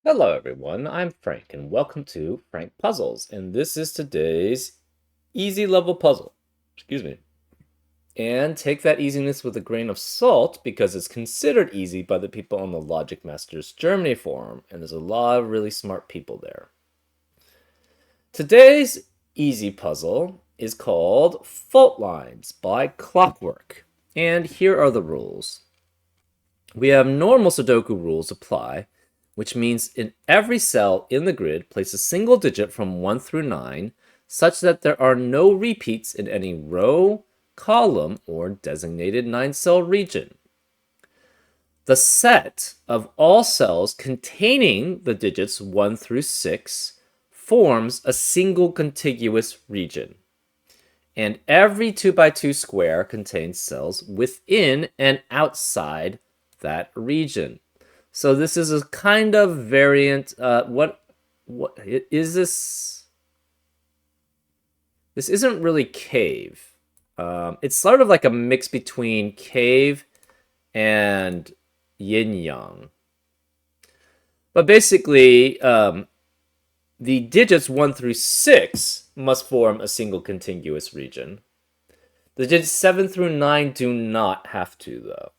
Hello everyone, I'm Frank and welcome to Frank Puzzles, and this is today's easy level puzzle. Excuse me. And take that easiness with a grain of salt because it's considered easy by the people on the Logic Masters Germany forum, and there's a lot of really smart people there. Today's easy puzzle is called Fault Lines by Clockwork, and here are the rules. We have normal Sudoku rules apply, which means in every cell in the grid, place a single digit from 1 through 9, such that there are no repeats in any row, column, or designated 9-cell region. The set of all cells containing the digits 1 through 6 forms a single contiguous region. And every 2x2 square contains cells within and outside that region. So this is a kind of variant. What is this? This isn't really cave. It's sort of like a mix between cave and yin yang. But basically, the digits 1 through 6 must form a single contiguous region. The digits 7 through 9 do not have to, though.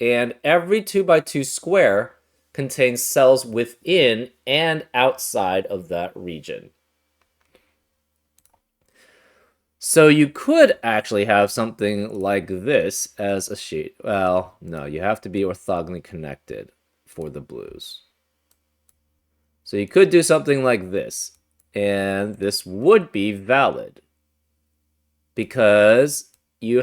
And every 2x2 square contains cells within and outside of that region. So you could actually have something like this as a sheet. Well, no, you have to be orthogonally connected for the blues. So you could do something like this, and this would be valid because you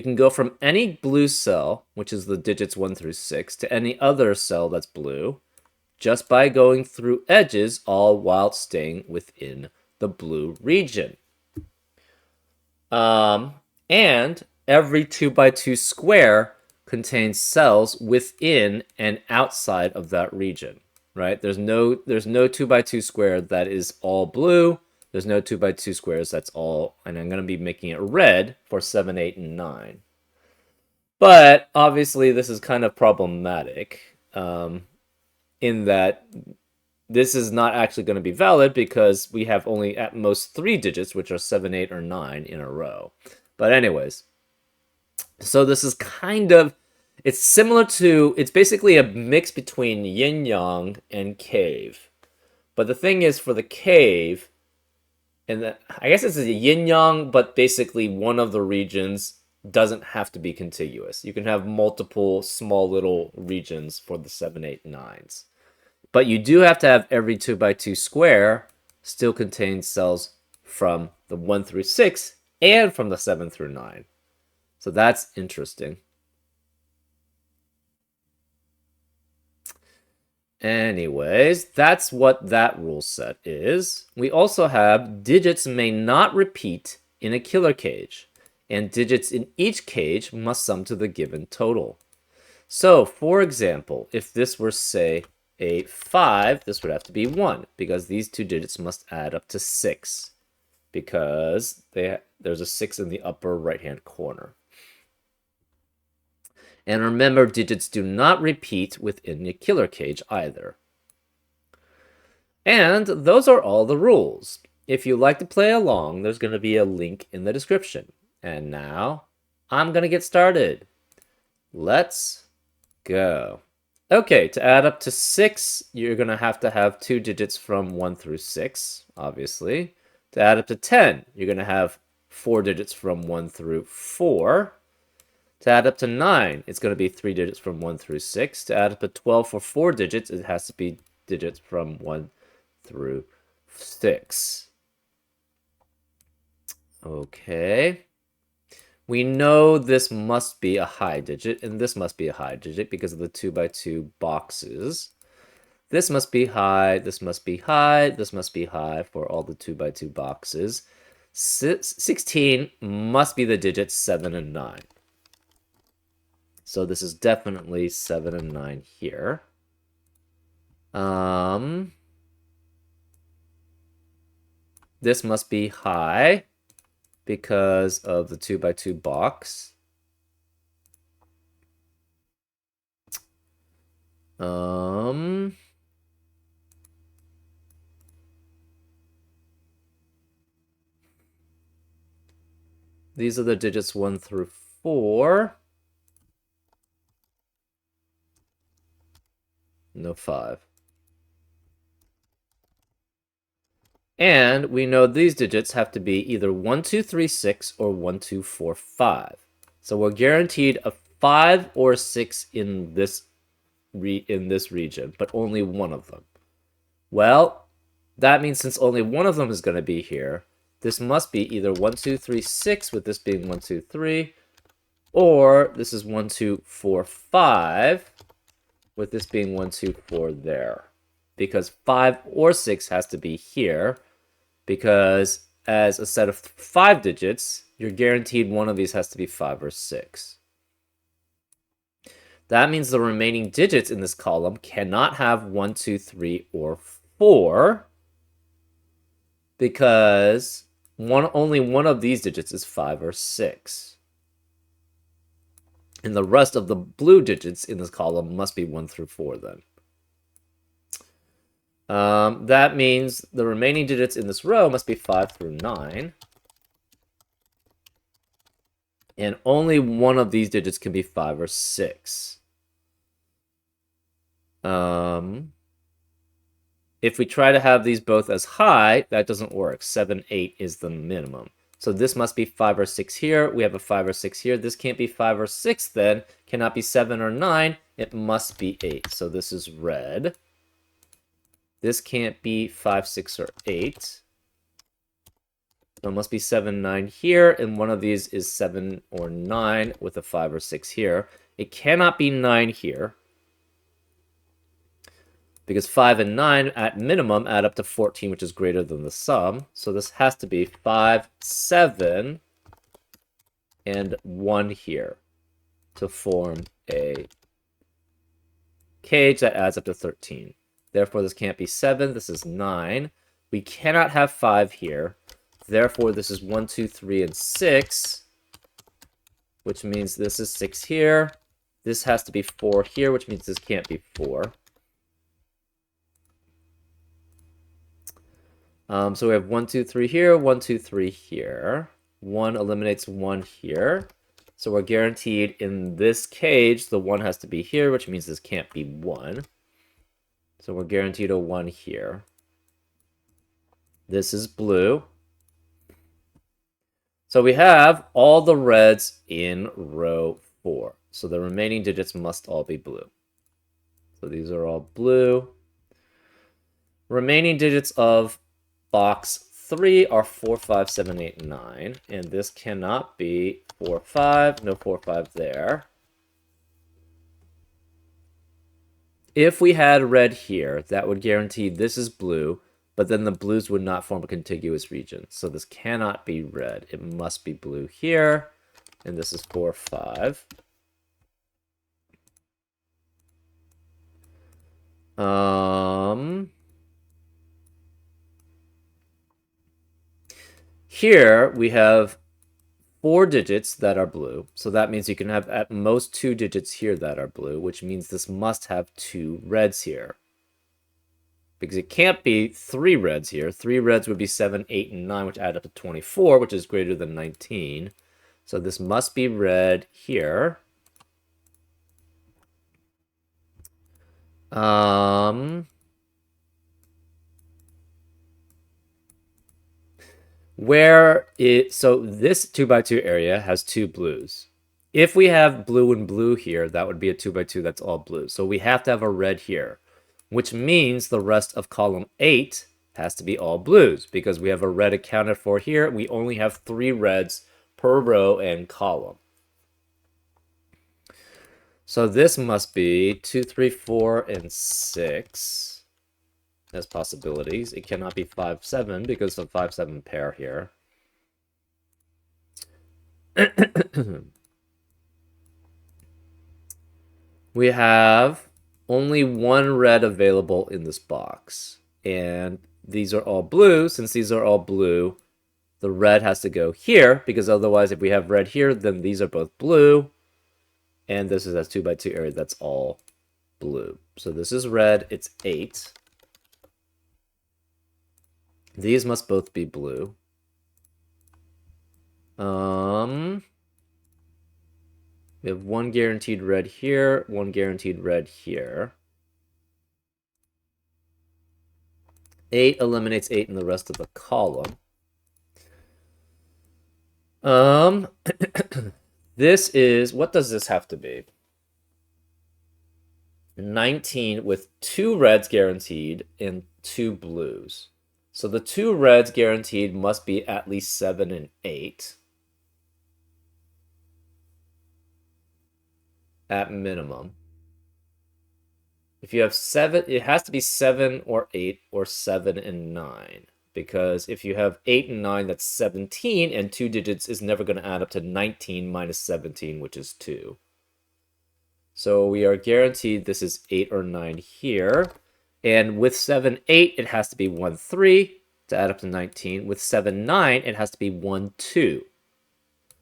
can go from any blue cell, which is the digits 1 through 6, to any other cell that's blue, just by going through edges, all while staying within the blue region. And every 2x2 square contains cells within and outside of that region, right? There's no 2x2 square that is all blue. There's no 2x2 squares that's all, and I'm going to be making it red for 7, 8, and 9. But obviously this is kind of problematic in that this is not actually going to be valid because we have only at most 3 digits, which are 7, 8, or 9 in a row. But anyways, so this is kind of, it's basically a mix between yin yang and cave. But the thing is, for the cave, I guess it's a yin yang, but basically one of the regions doesn't have to be contiguous. You can have multiple small little regions for the 7, 8, 9s. But you do have to have every 2x2 square still contain cells from the 1 through 6 and from the 7 through 9. So that's interesting. Anyways, that's what that rule set is. We also have digits may not repeat in a killer cage, and digits in each cage must sum to the given total. So, for example, if this were, say, a 5, this would have to be 1, because these two digits must add up to 6, because there's a 6 in the upper right-hand corner. And remember, digits do not repeat within the killer cage either. And those are all the rules. If you'd like to play along, there's going to be a link in the description. And now, I'm going to get started. Let's go. Okay, to add up to 6, you're going to have 2 digits from 1 through 6, obviously. To add up to 10, you're going to have 4 digits from 1 through 4. To add up to 9, it's going to be 3 digits from 1 through 6. To add up to 12 for 4 digits, it has to be digits from 1 through 6. Okay. We know this must be a high digit, and this must be a high digit because of the 2x2 boxes. This must be high, this must be high, this must be high for all the 2x2 boxes. 16 must be the digits 7 and 9. So this is definitely 7 and 9 here. This must be high because of the 2x2 box. These are the digits 1 through 4. No 5. And we know these digits have to be either 1, 2, 3, 6 or 1, 2, 4, 5. So we're guaranteed a 5 or 6 in this region, but only one of them. Well, that means since only one of them is going to be here, this must be either 1, 2, 3, 6, with this being 1, 2, 3, or this is 1, 2, 4, 5, with this being 1, 2, 4 there. Because 5 or 6 has to be here, because as a set of 5 digits, you're guaranteed one of these has to be 5 or 6. That means the remaining digits in this column cannot have 1, 2, 3, or 4, because only one of these digits is 5 or 6. And the rest of the blue digits in this column must be 1 through 4 then. That means the remaining digits in this row must be 5 through 9. And only one of these digits can be 5 or 6. If we try to have these both as high, that doesn't work. 7, 8 is the minimum. So this must be 5 or 6 here. We have a 5 or 6 here. This can't be 5 or 6 then. Cannot be 7 or 9. It must be 8. So this is red. This can't be 5, 6, or 8. So it must be 7, 9 here. And one of these is 7 or 9 with a 5 or 6 here. It cannot be 9 here, because 5 and 9 at minimum add up to 14, which is greater than the sum. So this has to be 5, 7, and 1 here to form a cage that adds up to 13. Therefore, this can't be 7. This is 9. We cannot have 5 here. Therefore, this is 1, 2, 3, and 6, which means this is 6 here. This has to be 4 here, which means this can't be 4. So we have 1, 2, 3 here, 1, 2, 3 here. 1 eliminates 1 here. So we're guaranteed in this cage, the 1 has to be here, which means this can't be 1. So we're guaranteed a 1 here. This is blue. So we have all the reds in row 4. So the remaining digits must all be blue. So these are all blue. Remaining digits of box 3 are 4, 5, 7, 8, 9. And this cannot be 4, 5. No 4, 5 there. If we had red here, that would guarantee this is blue, but then the blues would not form a contiguous region. So this cannot be red. It must be blue here. And this is 4, 5. Here we have 4 digits that are blue. So that means you can have at most 2 digits here that are blue, which means this must have 2 reds here. Because it can't be 3 reds here. 3 reds would be 7, 8, and 9, which add up to 24, which is greater than 19. So this must be red here. So this 2x2 area has 2 blues. If we have blue and blue here, that would be a 2x2 that's all blue. So we have to have a red here, which means the rest of column 8 has to be all blues, because we have a red accounted for here. We only have 3 reds per row and column. So this must be 2, 3, 4, and 6 as possibilities. It cannot be 5, 7 because of 5, 7 pair here. We have only 1 red available in this box. And these are all blue. Since these are all blue, the red has to go here, because otherwise if we have red here, then these are both blue. And this is a 2x2 area that's all blue. So this is red, it's 8. These must both be blue. We have one guaranteed red here, one guaranteed red here. 8 eliminates 8 in the rest of the column. This is, what does this have to be? 19 with 2 reds guaranteed and 2 blues. So the 2 reds guaranteed must be at least 7 and 8. At minimum. If you have 7, it has to be 7 or 8 or 7 and 9. Because if you have 8 and 9, that's 17, and 2 digits is never going to add up to 19 minus 17, which is 2. So we are guaranteed this is 8 or 9 here. And with 7, 8, it has to be 1, 3 to add up to 19. With 7, 9, it has to be 1, 2.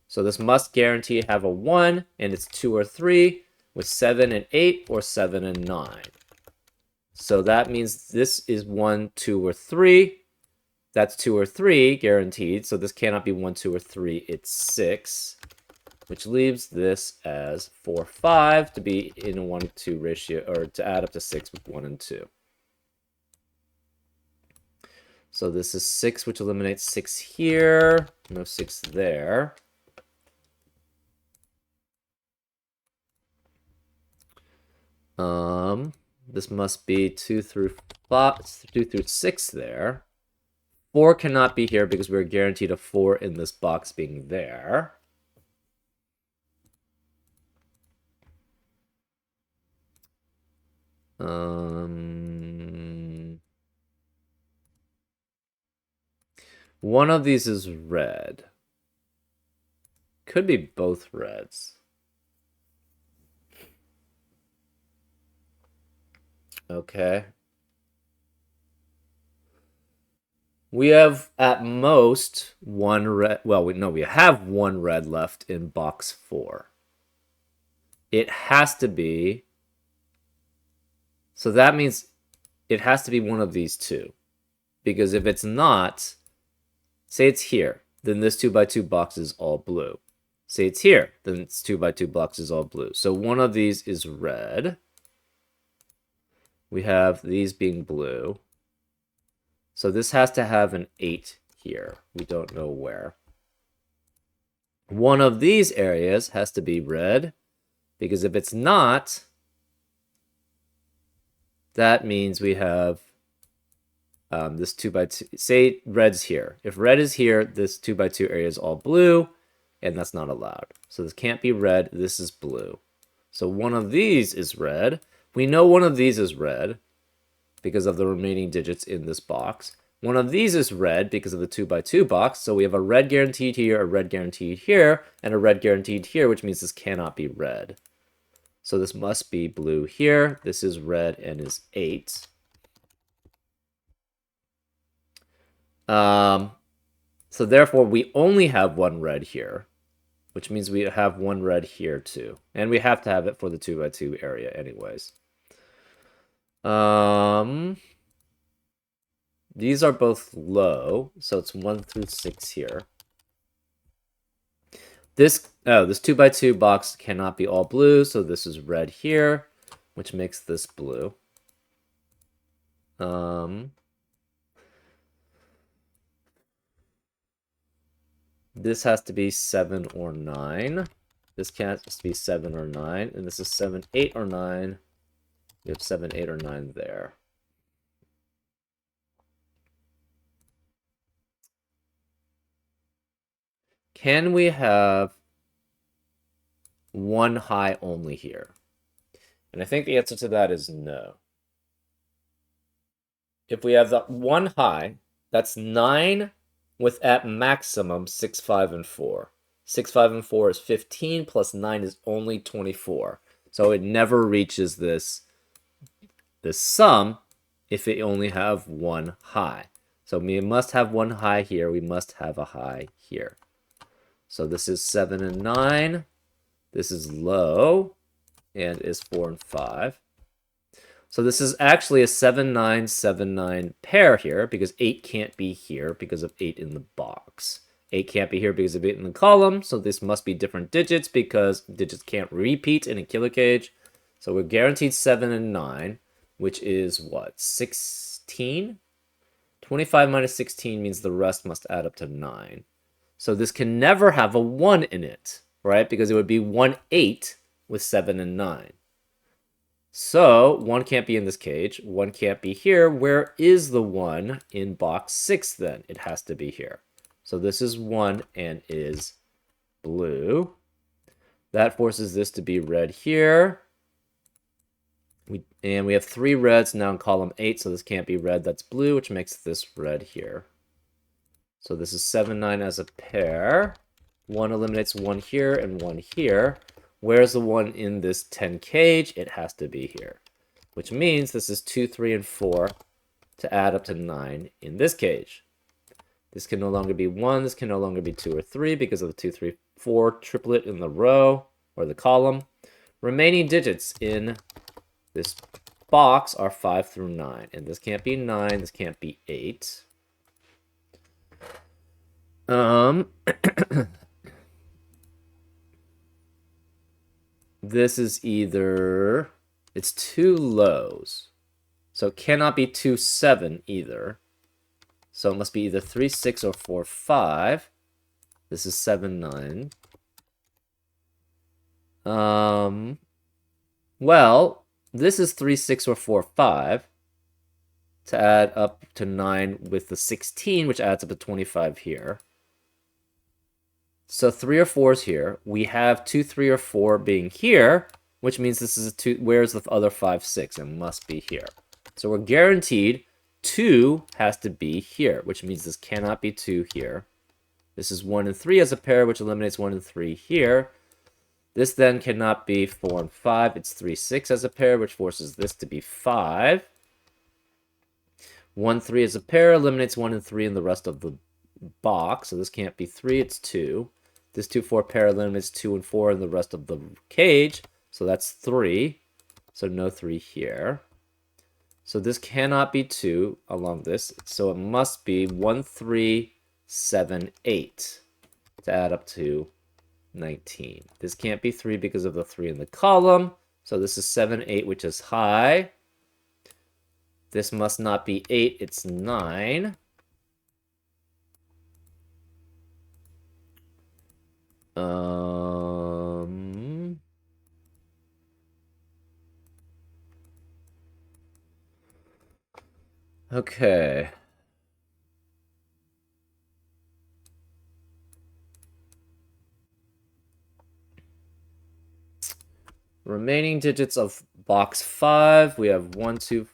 So this must guarantee have a 1, and it's 2 or 3, with 7 and 8, or 7 and 9. So that means this is 1, 2, or 3. That's 2 or 3, guaranteed. So this cannot be 1, 2, or 3. It's 6, which leaves this as 4, 5 to be in a 1 to 2 ratio, or to add up to 6 with 1 and 2. So this is 6, which eliminates 6 here. No 6 there. This must be 2 through 6 there. 4 cannot be here because we're guaranteed a 4 in this box being there. One of these is red. Could be both reds. Okay. We have at most one red. Well, we have one red left in box 4. It has to be. So that means it has to be one of these two. Because if it's not, say it's here, then this 2x2 box is all blue. Say it's here, then it's 2x2 box is all blue. So one of these is red. We have these being blue. So this has to have an 8 here. We don't know where. One of these areas has to be red, because if it's not, that means we have this 2x2. Say red's here. If red is here, this 2x2 area is all blue, and that's not allowed. So this can't be red. This is blue. So one of these is red. We know one of these is red because of the remaining digits in this box. One of these is red because of the 2x2 box. So we have a red guaranteed here, a red guaranteed here, and a red guaranteed here, which means this cannot be red. So this must be blue here. This is red and is 8. So therefore, we only have one red here, which means we have one red here too. And we have to have it for the 2x2 area anyways. These are both low, so it's 1 through 6 here. This 2x2 box cannot be all blue, so this is red here, which makes this blue. This has to be 7 or 9. This has to be 7 or 9, and this is 7, 8, or 9. We have 7, 8, or 9 there. Can we have one high only here? And I think the answer to that is no. If we have the one high, that's 9 with at maximum 6, 5, and 4. 6, 5, and 4 is 15, plus 9 is only 24. So it never reaches this sum if it only have one high. So we must have one high here. We must have a high here. So this is 7 and 9. This is low and is 4 and 5. So this is actually a 7, 9, 7, 9 pair here because 8 can't be here because of 8 in the box. 8 can't be here because of 8 in the column, so this must be different digits because digits can't repeat in a killer cage. So we're guaranteed 7 and 9, which is what? 16? 25 minus 16 means the rest must add up to 9. So this can never have a 1 in it, right? Because it would be 1, 8 with 7 and 9. So 1 can't be in this cage. 1 can't be here. Where is the 1 in box 6 then? It has to be here. So this is 1 and is blue. That forces this to be red here. And we have 3 reds now in column 8, so this can't be red. That's blue, which makes this red here. So this is 7, 9 as a pair. 1 eliminates 1 here and 1 here. Where's the 1 in this 10 cage? It has to be here. Which means this is 2, 3, and 4 to add up to 9 in this cage. This can no longer be 1. This can no longer be 2 or 3 because of the 2, 3, 4 triplet in the row or the column. Remaining digits in this box are 5 through 9. And this can't be 9. This can't be 8. This is either... It's 2 lows. So it cannot be 2, 7 either. So it must be either 3, 6, or 4, 5. This is 7, 9. Well, this is 3, 6, or 4, 5. To add up to 9 with the 16, which adds up to 25 here. So 3 or 4 is here. We have 2, 3, or 4 being here, which means this is a 2. Where's the other 5, 6? It must be here. So we're guaranteed 2 has to be here, which means this cannot be 2 here. This is 1 and 3 as a pair, which eliminates 1 and 3 here. This then cannot be 4 and 5. It's 3, 6 as a pair, which forces this to be 5. 1, 3 as a pair eliminates 1 and 3 in the rest of the box. So this can't be 3, it's 2. This 2, 4 pair eliminates 2 and 4 in the rest of the cage. So that's 3. So no 3 here. So this cannot be 2 along this. So it must be 1, 3, 7, 8 to add up to 19. This can't be 3 because of the 3 in the column. So this is 7, 8, which is high. This must not be 8, it's 9. Okay. Remaining digits of box 5, we have 1, 2,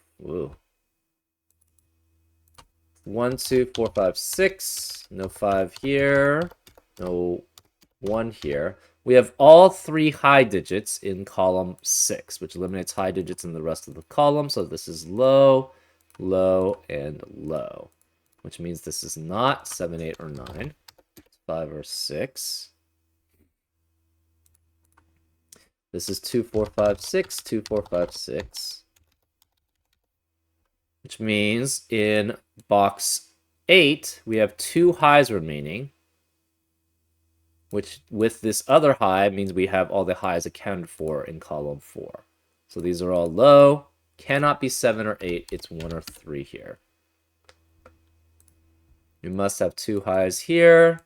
1, 2, 4, 5, 6. No 5 here. No 1 here. We have all 3 high digits in column 6, which eliminates high digits in the rest of the column. So this is low, low, and low, which means this is not 7, 8, or 9. It's 5 or 6. This is 2, 4, 5, 6, 2, 4, 5, 6. Which means in box 8, we have 2 highs remaining. Which, with this other high, means we have all the highs accounted for in column 4. So these are all low. Cannot be 7 or 8. It's 1 or 3 here. We must have 2 highs here.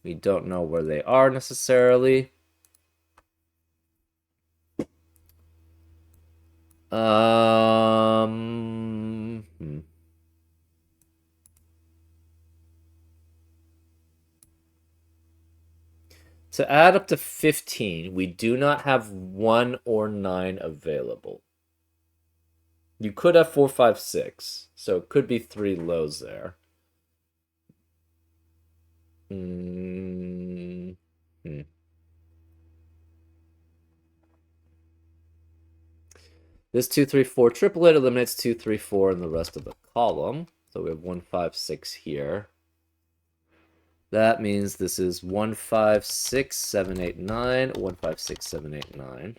We don't know where they are necessarily. To add up to 15, we do not have 1 or 9 available. You could have 4, 5, 6, so it could be 3 lows there. This 2, 3, 4 triplet eliminates 2, 3, 4 in the rest of the column. So we have 1, 5, 6 here. That means this is 1, 5, 6, 7, 8, 9. 1, 5, 6, 7, 8, 9.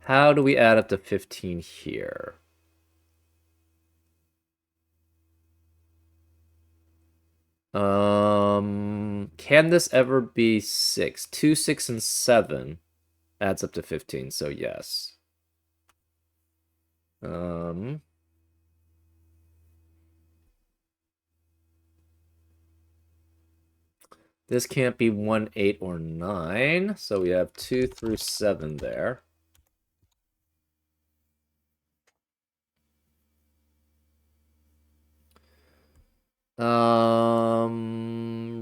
How do we add up to 15 here? Can this ever be 6? 2, 6, and 7 adds up to 15, so yes. This can't be 1, 8, or 9, so we have 2 through 7 there.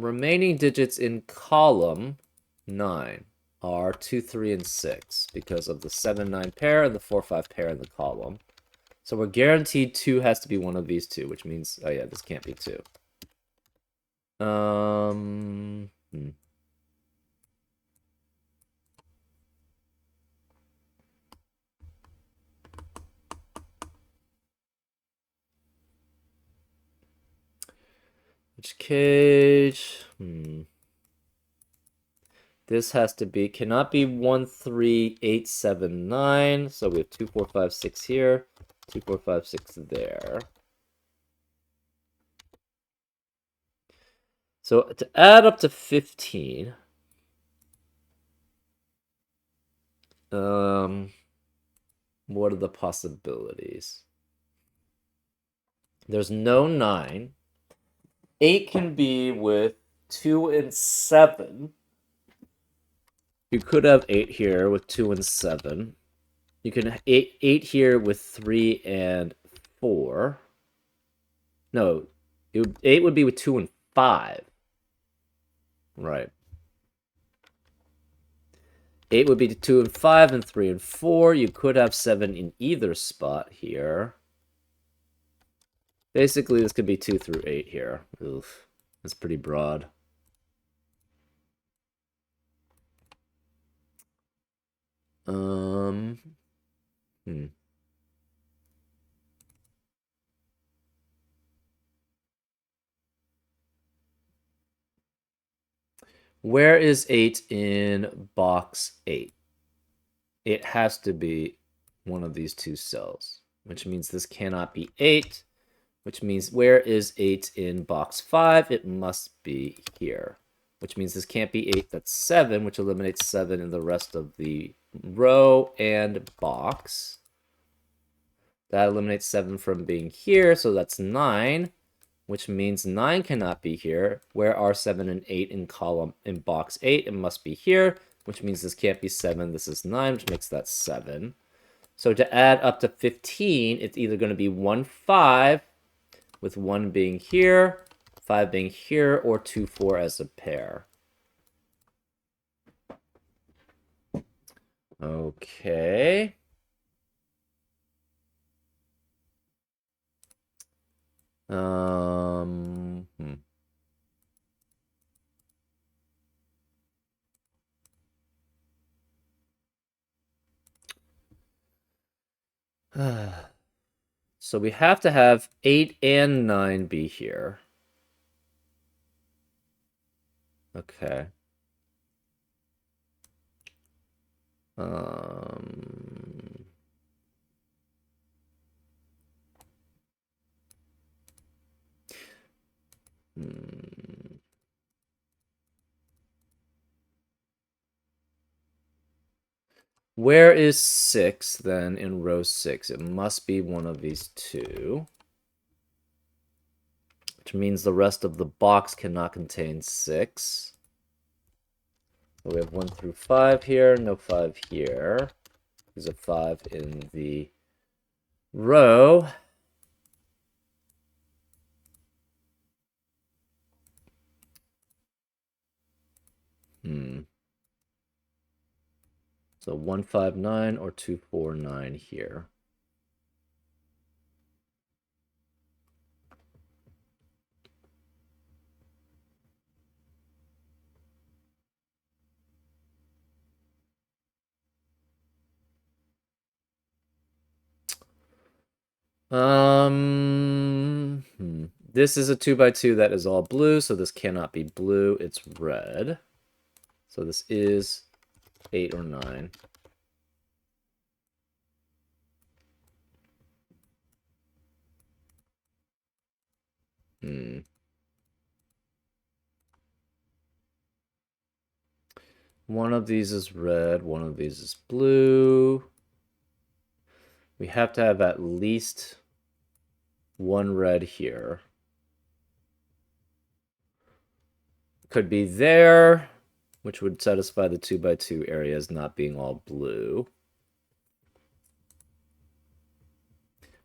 Remaining digits in column 9 are 2, 3, and 6 because of the 7, 9 pair and the 4, 5 pair in the column. So we're guaranteed 2 has to be one of these two, which means, oh yeah, this can't be 2. Which cage? This has to be, cannot be 1, 3, 8, 7, 9. So we have 2, 4, 5, 6 here, 2, 4, 5, 6 there. So to add up to 15, what are the possibilities? There's no 9. 8 can be with 2 and 7. You could have 8 here with 2 and 7. You can 8 here with 3 and 4. No, 8 would be with 2 and 5. Right. 8 would be 2 and 5 and 3 and 4. You could have 7 in either spot here. Basically, this could be 2 through 8 here. Oof. That's pretty broad. Where is 8 in box 8? It has to be one of these two cells, which means this cannot be 8, which means where is 8 in box 5? It must be here, which means this can't be 8, that's 7, which eliminates 7 in the rest of the row and box. That eliminates 7 from being here, so that's 9, which means 9 cannot be here. Where are 7 and 8 in column in box 8? It must be here, which means this can't be 7. This is 9, which makes that 7. So to add up to 15, it's either going to be 1, 5, with 1 being here, 5 being here, or 2, 4 as a pair. Okay. So we have to have 8 and 9 be here. Okay. Where is 6 then in row 6? It must be one of these two, which means the rest of the box cannot contain 6. So we have 1 through 5 here, no 5 here. There's a 5 in the row. So 1, 5, 9 or 2, 4, 9 here. This is a 2x2 that is all blue, so this cannot be blue. It's red. So this is 8 or 9. One of these is red, one of these is blue. We have to have at least one red here. Could be there, which would satisfy the 2x2 areas not being all blue.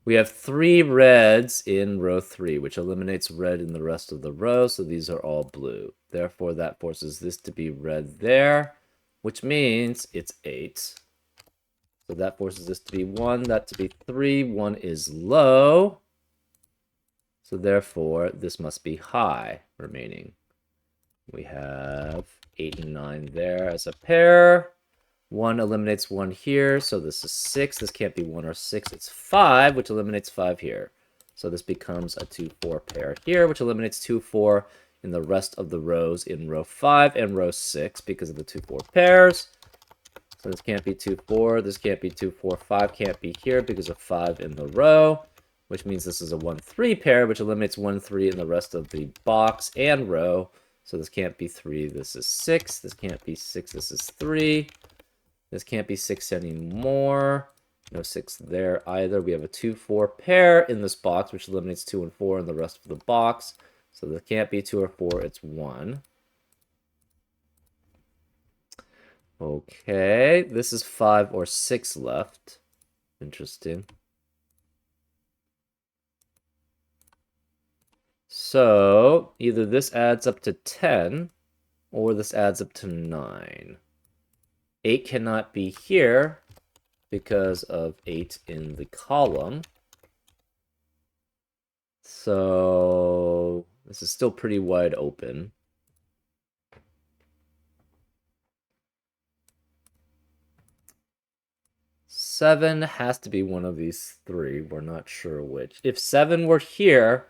We have 3 reds in row 3, which eliminates red in the rest of the row, so these are all blue. Therefore, that forces this to be red there, which means it's 8. So that forces this to be 1, that to be 3. 1 is low. So therefore, this must be high remaining. We have 8 and 9 there as a pair. 1 eliminates 1 here, so this is 6. This can't be 1 or 6. It's 5, which eliminates 5 here. So this becomes a 2-4 pair here, which eliminates 2-4 in the rest of the rows in row 5 and row 6 because of the 2-4 pairs. So this can't be 2-4. This can't be 2-4. 5 can't be here because of 5 in the row, which means this is a 1-3 pair, which eliminates 1-3 in the rest of the box and row. So this can't be 3. This is 6. This can't be 6. This is 3. This can't be 6 anymore. No 6 there either. We have a 2-4 pair in this box, which eliminates 2 and 4 in the rest of the box. So this can't be 2 or 4. It's 1. Okay, this is 5 or 6 left. Interesting. So either this adds up to 10 or this adds up to 9. 8 cannot be here because of 8 in the column. So this is still pretty wide open. Seven has to be one of these 3. We're not sure which. If 7 were here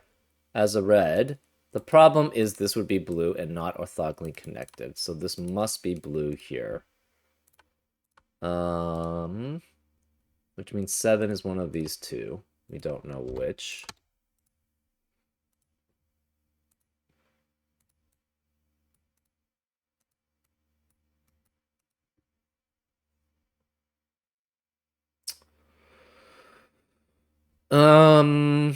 as a red, the problem is this would be blue and not orthogonally connected. So this must be blue here. Which means 7 is one of these 2. We don't know which. Hmm.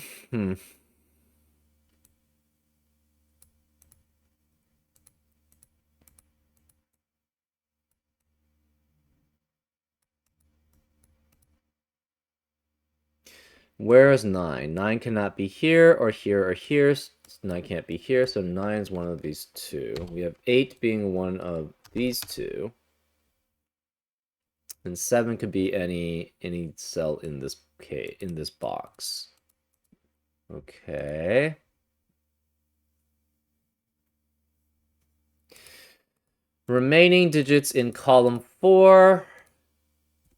Where is 9? 9 cannot be here or here or here. 9 can't be here, so 9 is one of these 2. We have 8 being one of these 2. And 7 could be any cell in this box. Okay. Remaining digits in column 4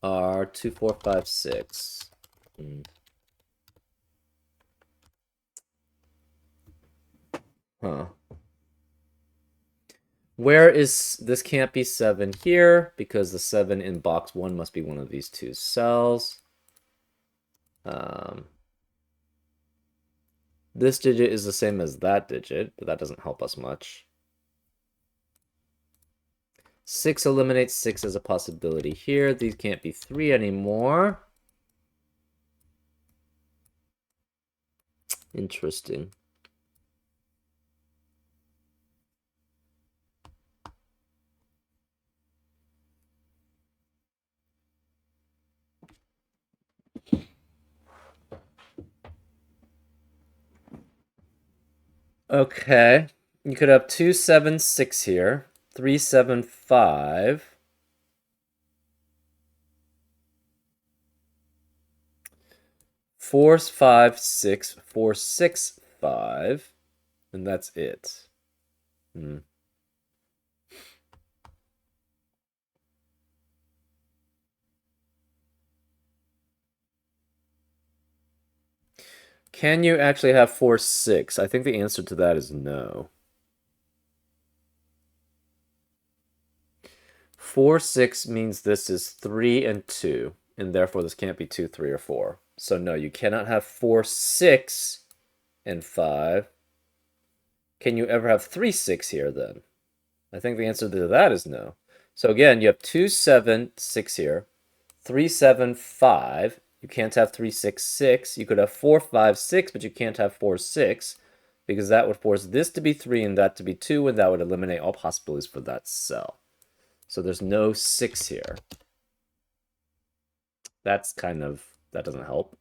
are 2, 4, 5, 6. Huh. Where is this? Can't be 7 here because the 7 in box 1 must be one of these 2 cells. This digit is the same as that digit, but that doesn't help us much. 6 eliminates 6 as a possibility here. These can't be 3 anymore. Interesting. Okay. You could have 2, 7, 6 here. 3, 7, 5. 4, 5, 6, 4, 6, 5. And that's it. Can you actually have 4, 6? I think the answer to that is no. 4, 6 means this is 3 and 2, and therefore this can't be 2, 3, or 4. So no, you cannot have 4, 6, and 5. Can you ever have 3, 6 here then? I think the answer to that is no. So again, you have 2, 7, 6 here. 3, 7, 5. You can't have 3, 6, 6. You could have 4, 5, 6, but you can't have 4, 6 because that would force this to be 3 and that to be 2, and that would eliminate all possibilities for that cell. So there's no 6 here. That's kind of, that doesn't help.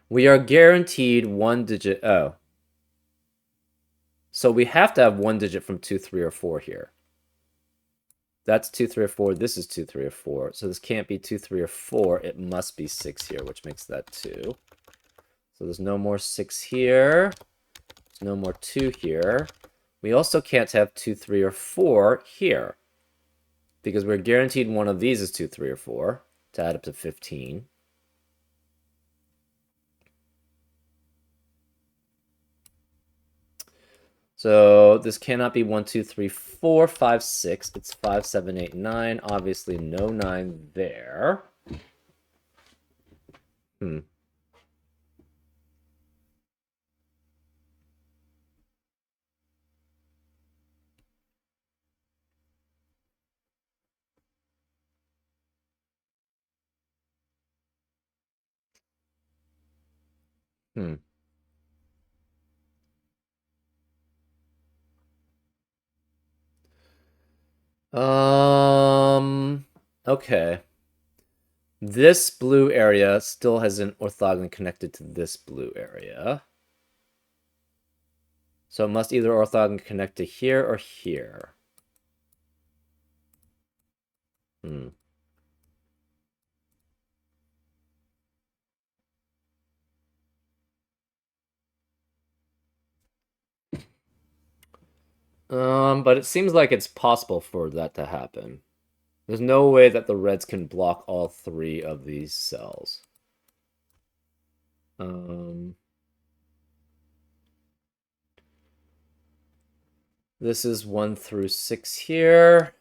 We are guaranteed 1 digit. Oh. So we have to have 1 digit from 2, 3, or 4 here. That's 2, 3, or 4. This is 2, 3, or 4. So this can't be 2, 3, or 4. It must be 6 here, which makes that 2. So there's no more 6 here. There's no more 2 here. We also can't have 2, 3, or 4 here because we're guaranteed one of these is 2, 3, or 4 to add up to 15. So this cannot be 1, 2, 3, 4, 5, 6. It's 5, 7, 8, 9. Obviously, no 9 there. Hmm. Hmm. Okay. This blue area still has an orthogonally connected to this blue area. So it must either orthogonally connect to here or here. Hmm. But it seems like it's possible for that to happen. There's no way that the reds can block all 3 of these cells. This is 1 through 6 here.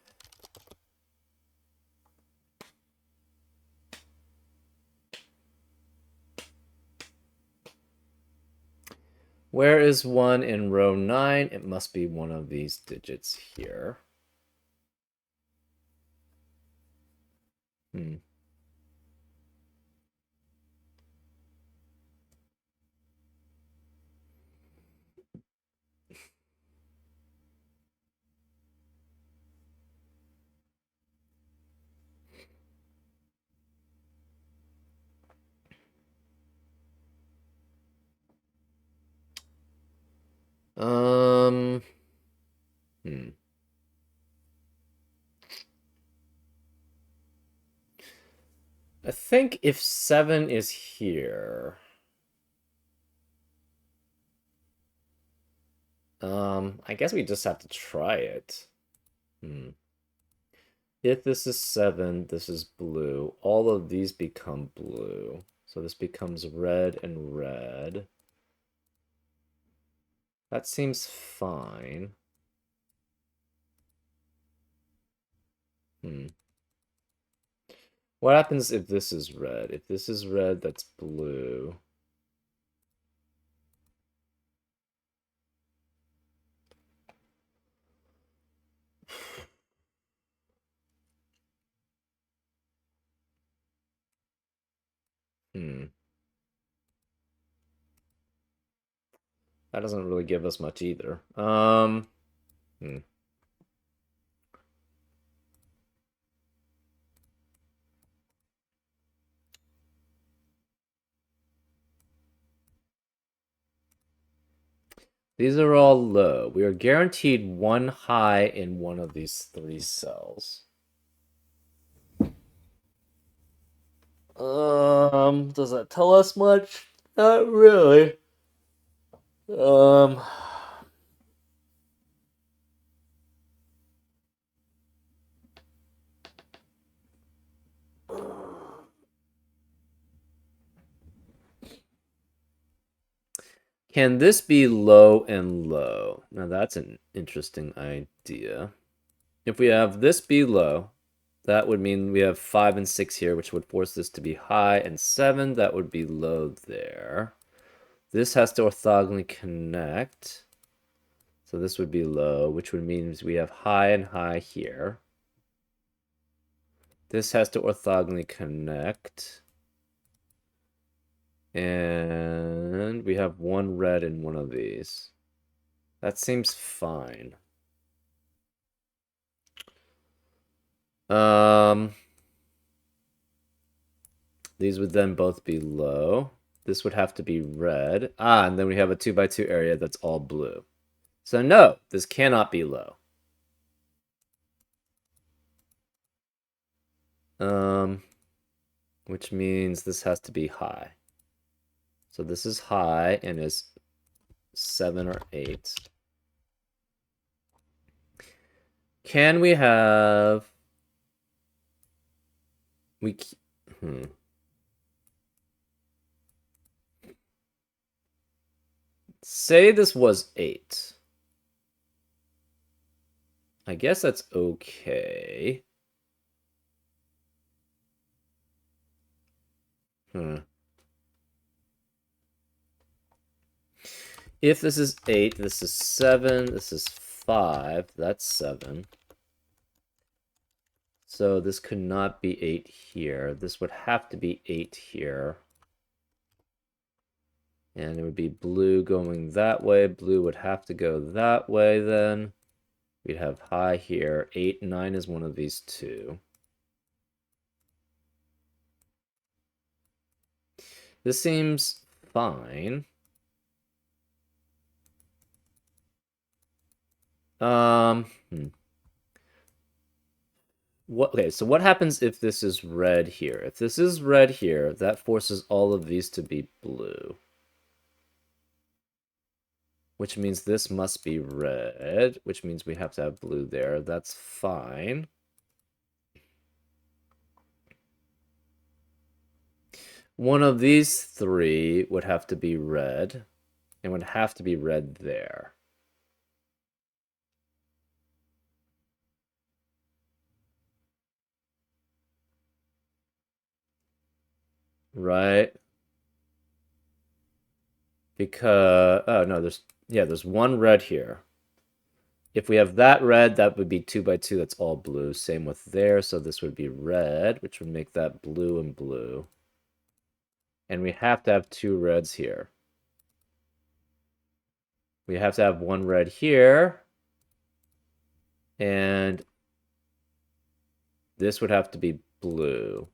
Where is 1 in row 9? It must be one of these digits here. Hmm. Hmm. I think if 7 is here, I guess we just have to try it. Hmm. If this is 7, this is blue. All of these become blue. So this becomes red and red. That seems fine. Hmm. What happens if this is red? If this is red, that's blue. Hmm. That doesn't really give us much either. Hmm. These are all low. We are guaranteed 1 high in one of these 3 cells. Does that tell us much? Not really. Um, can this be low and low? Now that's an interesting idea. If we have this be low, that would mean we have 5 and 6 here, which would force this to be high, and 7, that would be low there. This has to orthogonally connect. So this would be low, which would mean we have high and high here. This has to orthogonally connect. And we have one red in one of these. That seems fine. These would then both be low. This would have to be red. And then we have a 2x2 area that's all blue. So no, this cannot be low. Which means this has to be high. So this is high and is 7 or 8. Can we have... Say this was 8. I guess that's okay. If this is 8, this is 7, this is 5, that's 7. So this could not be 8 here. This would have to be 8 here. And it would be blue going that way. Blue would have to go that way then. We'd have high here. 8, 9 is one of these two. This seems fine. Okay, so what happens if this is red here? If this is red here, that forces all of these to be blue. Which means this must be red, which means we have to have blue there. That's fine. One of these three would have to be red, and would have to be red there. Right? Because, oh no, there's one red here. If we have that red, that would be 2x2, that's all blue. Same with there, so this would be red, which would make that blue and blue. And we have to have two reds here. We have to have one red here. And this would have to be blue.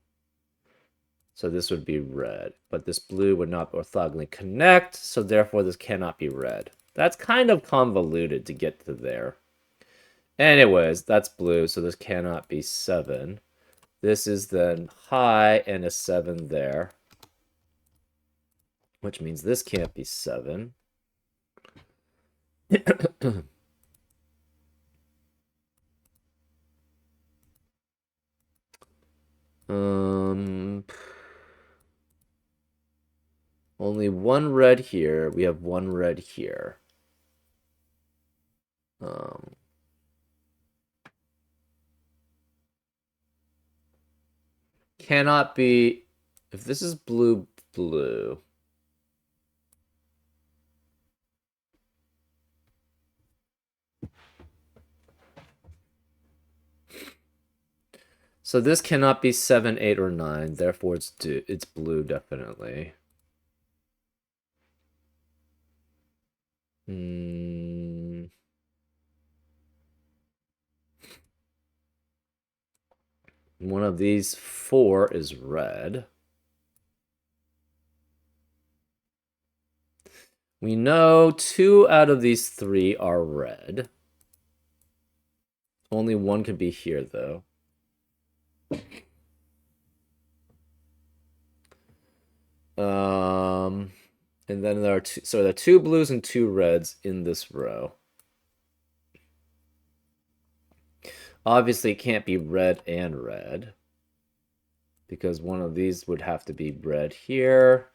So this would be red. But this blue would not orthogonally connect, so therefore this cannot be red. That's kind of convoluted to get to there. Anyways, that's blue, so this cannot be 7. This is then high and a 7 there. Which means this can't be 7. Only one red here. We have one red here. Cannot be... If this is blue, blue... So this cannot be 7, 8, or 9. Therefore, it's blue, definitely. One of these 4 is red. We know 2 out of these 3 are red. Only one can be here, though. And then there are there are 2 blues and 2 reds in this row. Obviously, it can't be red and red, because one of these would have to be red here.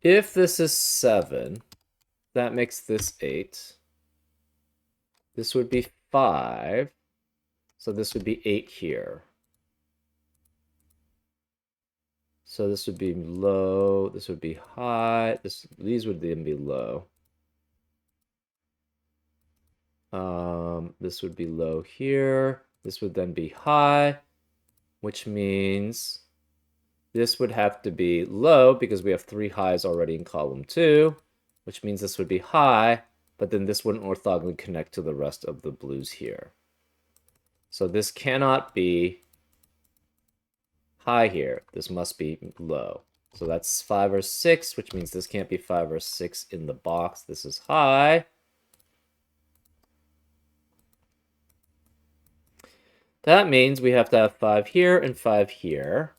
If this is 7, that makes this 8. This would be 5. So this would be 8 here. So this would be low, this would be high, these would then be low. This would be low here. This would then be high, which means this would have to be low because we have 3 highs already in column 2, which means this would be high, but then this wouldn't orthogonally connect to the rest of the blues here. So this cannot be high here. This must be low. So that's 5 or 6, which means this can't be 5 or 6 in the box. This is high. That means we have to have 5 here and 5 here.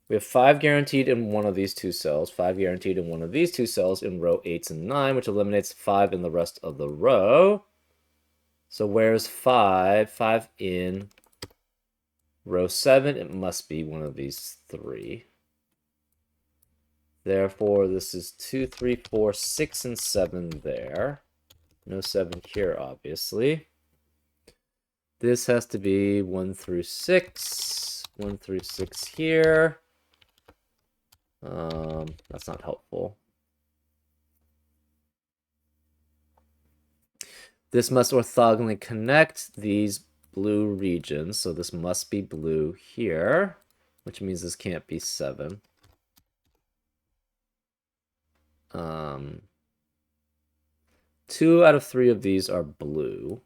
We have 5 guaranteed in one of these two cells, 5 guaranteed in one of these two cells in row 8 and 9, which eliminates 5 in the rest of the row. So where's 5? 5 in row 7, it must be one of these 3. Therefore, this is 2, 3, 4, 6, and 7 there. No 7 here, obviously. This has to be 1 through 6. 1 through 6 here. That's not helpful. This must orthogonally connect these blue regions. So this must be blue here, which means this can't be 7. 2 out of 3 of these are blue.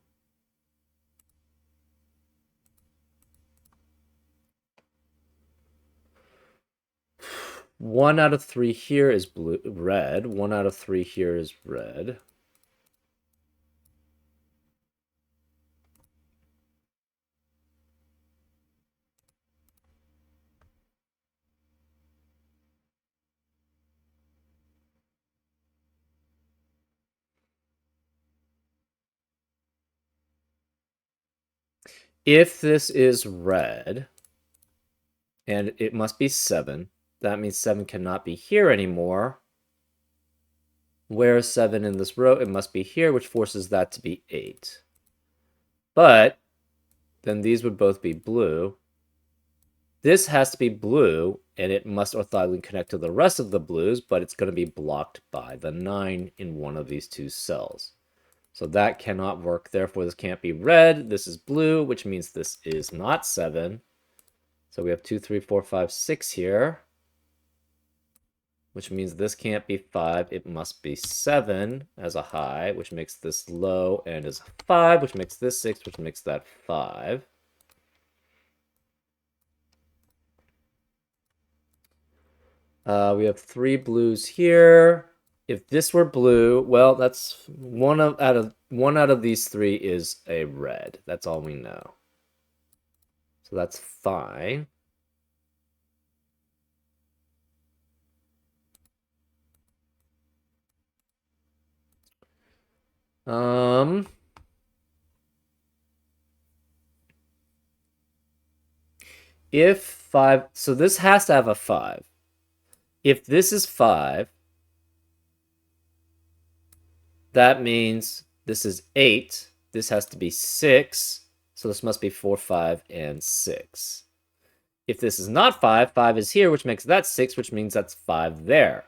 One out of 3 here is red. 1 out of 3 here is red. If this is red, and it must be 7, that means 7 cannot be here anymore. Where is 7 in this row? It must be here, which forces that to be 8. But then these would both be blue. This has to be blue, and it must orthogonally connect to the rest of the blues, but it's going to be blocked by the 9 in one of these two cells. So that cannot work. Therefore, this can't be red. This is blue, which means this is not 7. So we have 2, 3, 4, 5, 6 here, which means this can't be 5. It must be 7 as a high, which makes this low, and is 5, which makes this 6, which makes that 5. We have 3 blues here. If this were blue, well, that's one out of these 3 is a red. That's all we know. So that's fine. If 5, so this has to have a 5. If this is 5, that means this is 8. This has to be 6. So this must be 4, 5, and 6. If this is not 5, 5 is here, which makes that 6, which means that's 5 there.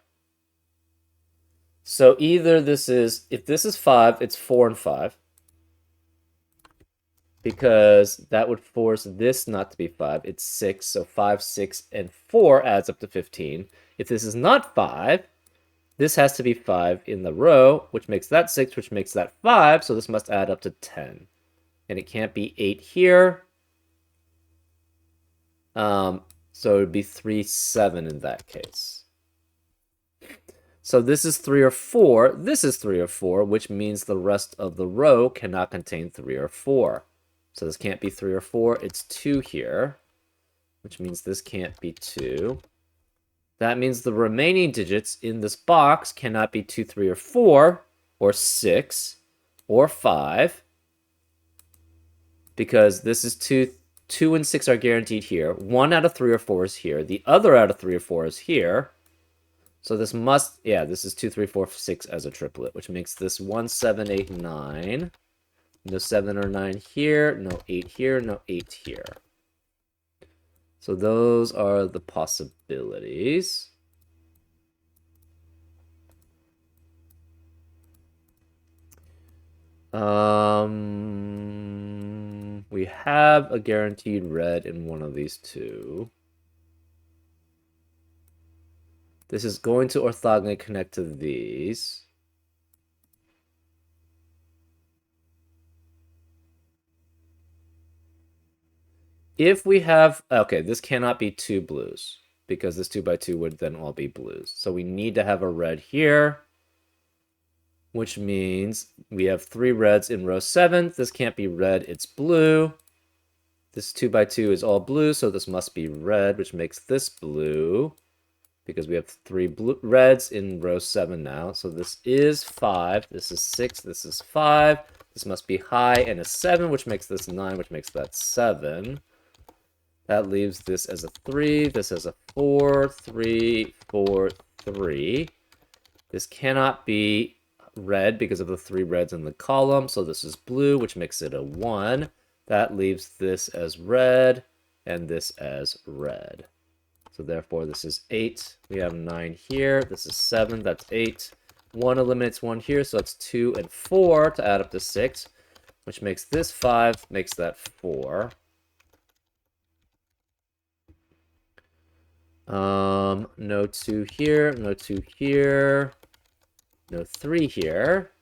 So either this is, if this is 5, it's 4 and 5. Because that would force this not to be 5. It's 6. So 5, 6, and 4 adds up to 15. If this is not 5, this has to be 5 in the row, which makes that 6, which makes that 5. So this must add up to 10. And it can't be 8 here. So it would be 3, 7 in that case. So this is 3 or 4. This is 3 or 4, which means the rest of the row cannot contain 3 or 4. So this can't be 3 or 4. It's 2 here, which means this can't be 2. That means the remaining digits in this box cannot be 2, 3, or 4, or 6, or 5, because this is 2, 2 and 6 are guaranteed here. 1 out of 3 or 4 is here. The other out of 3 or 4 is here. So this must, yeah, this is 2, 3, 4, 6 as a triplet, which makes this 1, 7, 8, 9. No 7 or 9 here, no 8 here, no 8 here. So those are the possibilities. We have a guaranteed red in one of these two. This is going to orthogonally connect to these. If we have, okay, this cannot be 2 blues because this 2 by 2 would then all be blues. So we need to have a red here, which means we have 3 reds in row 7. This can't be red, it's blue. This 2 by 2 is all blue, so this must be red, which makes this blue because we have 3 reds in row 7 now. So this is 5, this is 6, this is 5. This must be high and a 7, which makes this 9, which makes that 7. That leaves this as a 3, this as a 4, 3, 4, 3. This cannot be red because of the 3 reds in the column, so this is blue, which makes it a 1. That leaves this as red, and this as red. So therefore, this is 8. We have 9 here. This is 7. That's 8. 1 eliminates 1 here, so it's 2 and 4 to add up to 6, which makes this 5, makes that 4. No 2 here, no 2 here, no 3 here,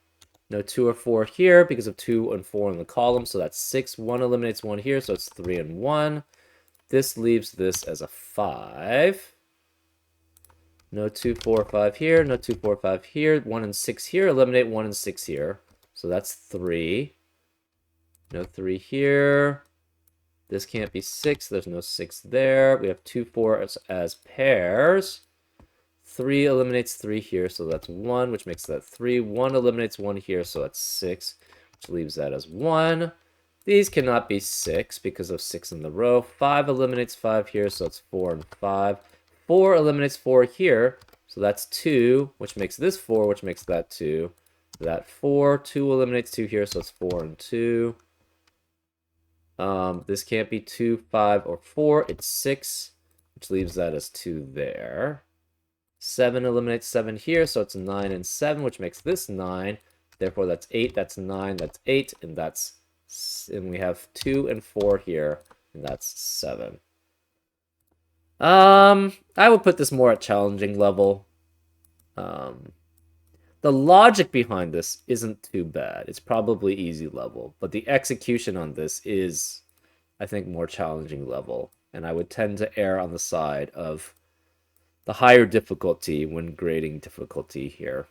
no 2 or 4 here because of 2 and 4 in the column, so that's 6. 1 eliminates 1 here, so it's 3 and 1. This leaves this as a 5. No 2, 4, 5 here, no 2, 4, 5 here, 1 and 6 here, eliminate 1 and 6 here, so that's 3. No 3 here. This can't be 6. There's no 6 there. We have 2, 4 as pairs. 3 eliminates 3 here, so that's 1, which makes that 3. 1 eliminates 1 here, so that's 6, which leaves that as 1. These cannot be 6 because of 6 in the row. 5 eliminates 5 here, so it's 4 and 5. 4 eliminates 4 here, so that's 2, which makes this 4, which makes that 2. That 4. 2 eliminates 2 here, so it's 4 and 2. This can't be 2, 5, or 4. It's 6, which leaves that as 2 there. 7 eliminates 7 here, so it's 9 and 7, which makes this 9. Therefore, that's 8, that's 9, that's 8, and we have 2 and 4 here, and that's 7. I would put this more at challenging level. The logic behind this isn't too bad. It's probably easy level, but the execution on this is, I think, more challenging level, and I would tend to err on the side of the higher difficulty when grading difficulty here.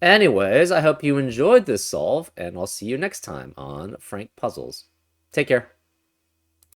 Anyways, I hope you enjoyed this solve, and I'll see you next time on Frank Puzzles. Take care.